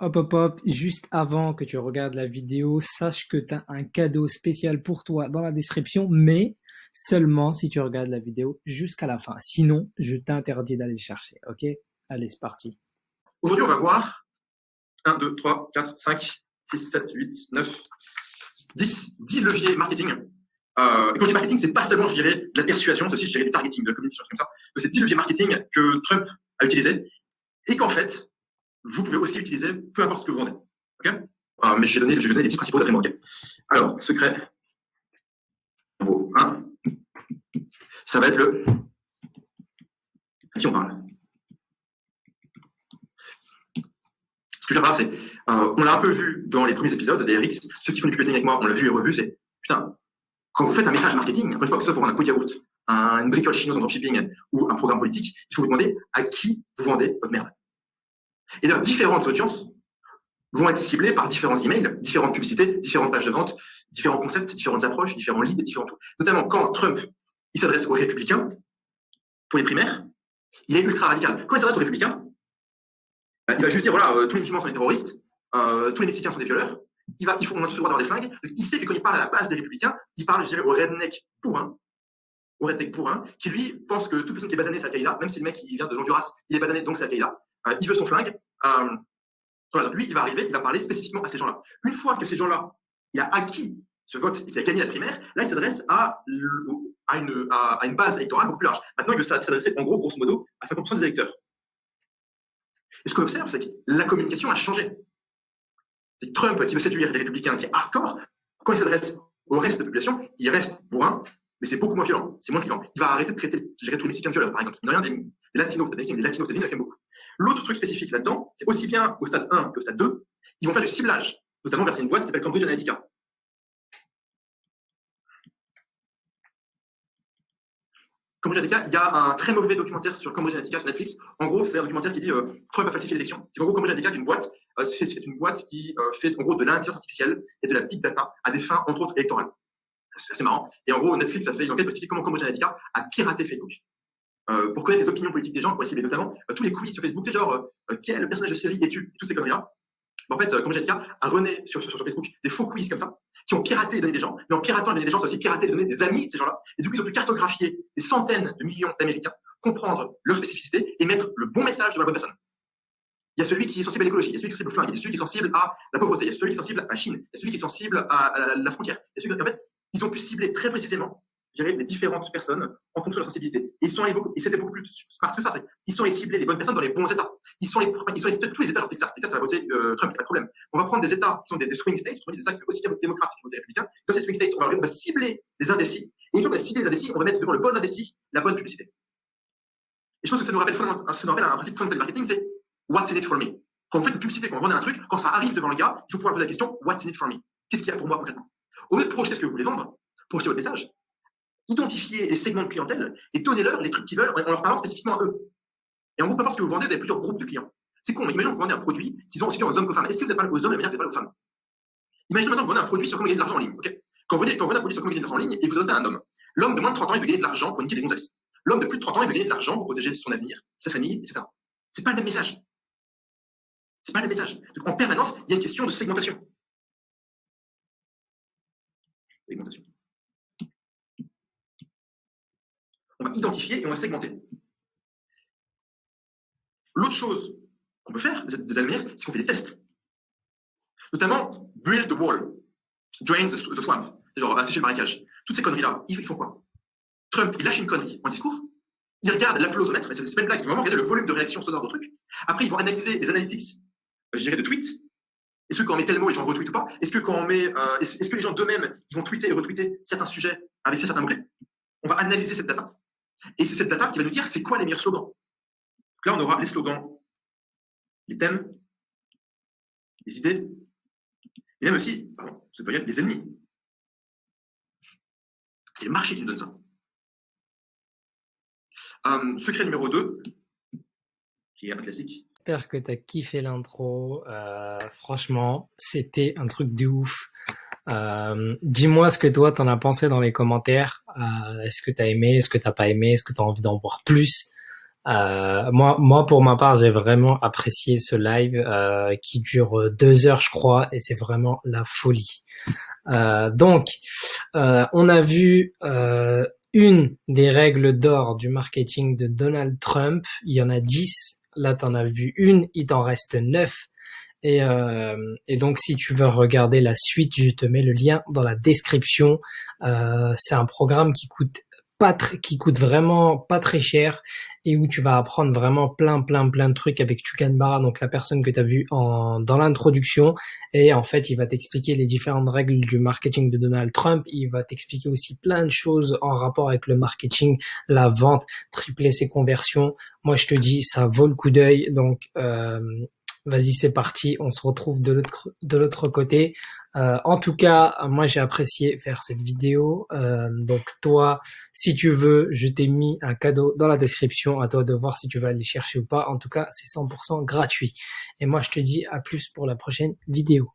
Hop, hop, hop, juste avant que tu regardes la vidéo, sache que tu as un cadeau spécial pour toi dans la description, mais seulement si tu regardes la vidéo jusqu'à la fin. Sinon, je t'interdis d'aller le chercher, ok? Allez, c'est parti. Aujourd'hui, on va voir 1, 2, 3, 4, 5, 6, 7, 8, 9, 10 leviers marketing. Et quand je dis marketing, c'est pas seulement, je dirais, de la persuasion, c'est aussi, je dirais, du targeting, de la communication, comme ça. Donc, c'est 10 leviers marketing que Trump a utilisés et qu'en fait, vous pouvez aussi utiliser peu importe ce que vous vendez. Okay, mais je vais donner les 10 principaux d'après moi. Okay. Alors, secret numéro 1, ça va être le à qui on parle. Ce que j'adore, c'est, on l'a un peu vu dans les premiers épisodes des RX, ceux qui font du piloting avec moi, on l'a vu et revu, c'est, putain, quand vous faites un message marketing, une fois que ce soit pour un pot de yaourt, une bricole chinoise en dropshipping ou un programme politique, il faut vous demander à qui vous vendez votre merde. Et d'ailleurs, différentes audiences vont être ciblées par différents emails, différentes publicités, différentes pages de vente, différents concepts, différentes approches, différents leads, différents tout. Notamment quand Trump il s'adresse aux républicains pour les primaires, il est ultra radical. Quand il s'adresse aux républicains, il va juste dire voilà, tous les musulmans sont des terroristes, tous les mexicains sont des violeurs, on a tous le droit d'avoir des flingues. Donc, il sait que quand il parle à la base des républicains, il parle, je dirais, au redneck pourrin, qui lui pense que toute personne qui est basanée c'est Al-Qaïda, même si le mec il vient de Honduras, il est basané donc c'est Al-Qaïda, il veut son flingue. Voilà, donc lui, il va arriver, il va parler spécifiquement à ces gens-là. Une fois que ces gens-là, il a acquis ce vote et qu'il a gagné la primaire, là, il s'adresse à une base électorale beaucoup plus large. Maintenant, il veut s'adresser, en gros, grosso modo, à 50% des électeurs. Et ce qu'on observe, c'est que la communication a changé. C'est que Trump, qui veut séduire les républicains, qui est hardcore, quand il s'adresse au reste de la population, il reste bourrin, mais c'est beaucoup moins violent, c'est moins violent. Il va arrêter de traiter, je dirais, tous les Mexicains de violeurs, par exemple. Il n'y a rien des latinos, des latinos, il a fait beaucoup. L'autre truc spécifique là-dedans, c'est aussi bien au stade 1 qu'au stade 2, ils vont faire du ciblage, notamment vers une boîte qui s'appelle Cambridge Analytica. Cambridge Analytica, il y a un très mauvais documentaire sur Cambridge Analytica sur Netflix. En gros, c'est un documentaire qui dit Trump a falsifié l'élection. En gros, Cambridge Analytica est une boîte, qui fait en gros de l'intelligence artificielle et de la big data à des fins, entre autres, électorales. C'est assez marrant. Et en gros, Netflix a fait une enquête pour expliquer comment Cambridge Analytica a piraté Facebook. Pour connaître les opinions politiques des gens, pour cibler notamment tous les quiz sur Facebook, genre quel personnage de série es-tu, toutes ces conneries-là. En fait, Cambridge Analytica a rené sur Facebook des faux quiz comme ça, qui ont piraté les données des gens, mais en piratant les données des gens, ça a aussi piraté les données des amis de ces gens-là. Et du coup, ils ont pu cartographier des centaines de millions d'Américains, comprendre leurs spécificités et mettre le bon message de la bonne personne. Il y a celui qui est sensible à l'écologie, il y a celui qui est sensible au flingue, il y a celui qui est sensible à la pauvreté, il y a celui qui est sensible à la Chine, il y a celui qui est sensible à la frontière. En fait, ils ont pu cibler très précisément les différentes personnes en fonction de leur sensibilité. Et c'était beaucoup plus smart que ça. Ils sont allés cibler les bonnes personnes dans les bons États. Ils sont allés cibler tous les États du Texas. Texas, c'est la beauté de Trump, il n'y a pas de problème. On va prendre des États qui sont des swing states, des États qui sont aussi bien voter démocrates que voter républicain. Dans ces swing states, on va cibler des indécis. Et une fois qu'on a ciblé les indécis, on va mettre devant le bon indécis la bonne publicité. Et je pense que ça nous rappelle un principe fondamental du marketing, c'est what's in it for me. Quand on fait une publicité, quand on vend un truc, quand ça arrive devant le gars, il faut pouvoir poser la question what's in it for me. Qu'est-ce qu'il y a pour moi concrètement? Au lieu de projeter ce que vous voulez vendre, projetez votre message. Identifier les segments de clientèle et donnez-leur les trucs qu'ils veulent en leur parlant spécifiquement à eux. Et en gros, peu importe ce que vous vendez, vous avez plusieurs groupes de clients. C'est con, mais imaginons que vous vendez un produit qui sont aussi bien aux hommes qu'aux femmes. Est-ce que vous n'êtes pas aux hommes la manière que vous n'êtes pas aux femmes? Imaginez maintenant que vous vendez un produit sur comment gagner de l'argent en ligne. Okay, quand vous vendez un produit sur comment gagner de l'argent en ligne et vous adressez à un homme. L'homme de moins de 30 ans, il veut gagner de l'argent pour niquer des gonzesses. L'homme de plus de 30 ans, il veut gagner de l'argent pour protéger son avenir, sa famille, etc. C'est pas le même message. C'est pas le même message. Donc, en permanence, il y a une question de segmentation. Segmentation. On va identifier et on va segmenter. L'autre chose qu'on peut faire de la manière, c'est qu'on fait des tests. Notamment, build the wall, drain the swamp, c'est genre assécher le marécage. Toutes ces conneries-là, ils font quoi? Trump, il lâche une connerie en discours, il regarde l'applausomètre, et c'est pas une blague, ils vont vraiment regarder le volume de réaction sonore au truc. Après, ils vont analyser les analytics, je dirais, de tweets. Est-ce que quand on met tel mot, les gens retweetent ou pas? Est-ce que quand on met, est-ce que les gens d'eux-mêmes, ils vont tweeter et retweeter certains sujets avec certains mots-clés? On va analyser cette data. Et c'est cette data qui va nous dire c'est quoi les meilleurs slogans. Donc là, on aura les slogans, les thèmes, les idées, et même aussi, pardon, ça peut y être les ennemis. C'est le marché qui nous donne ça. Secret numéro 2, qui est un classique. J'espère que tu as kiffé l'intro. Franchement, c'était un truc de ouf. Dis-moi ce que toi t'en as pensé dans les commentaires. Est-ce que t'as aimé, est-ce que t'as pas aimé, est-ce que t'as envie d'en voir plus? Moi, pour ma part, j'ai vraiment apprécié ce live qui dure 2 heures, je crois, et c'est vraiment la folie. Donc, on a vu une des règles d'or du marketing de Donald Trump. Il y en a 10. Là, t'en as vu une, il t'en reste 9. Et donc, si tu veux regarder la suite, je te mets le lien dans la description. C'est un programme qui coûte vraiment pas très cher et où tu vas apprendre vraiment plein de trucs avec Tukan Barra, donc la personne que tu as vue dans l'introduction. Et en fait, il va t'expliquer les différentes règles du marketing de Donald Trump. Il va t'expliquer aussi plein de choses en rapport avec le marketing, la vente, tripler ses conversions. Moi, je te dis, ça vaut le coup d'œil. Donc, vas-y, c'est parti. On se retrouve de l'autre côté. En tout cas, moi, j'ai apprécié faire cette vidéo. Donc, toi, si tu veux, je t'ai mis un cadeau dans la description. À toi de voir si tu veux aller chercher ou pas. En tout cas, c'est 100% gratuit. Et moi, je te dis à plus pour la prochaine vidéo.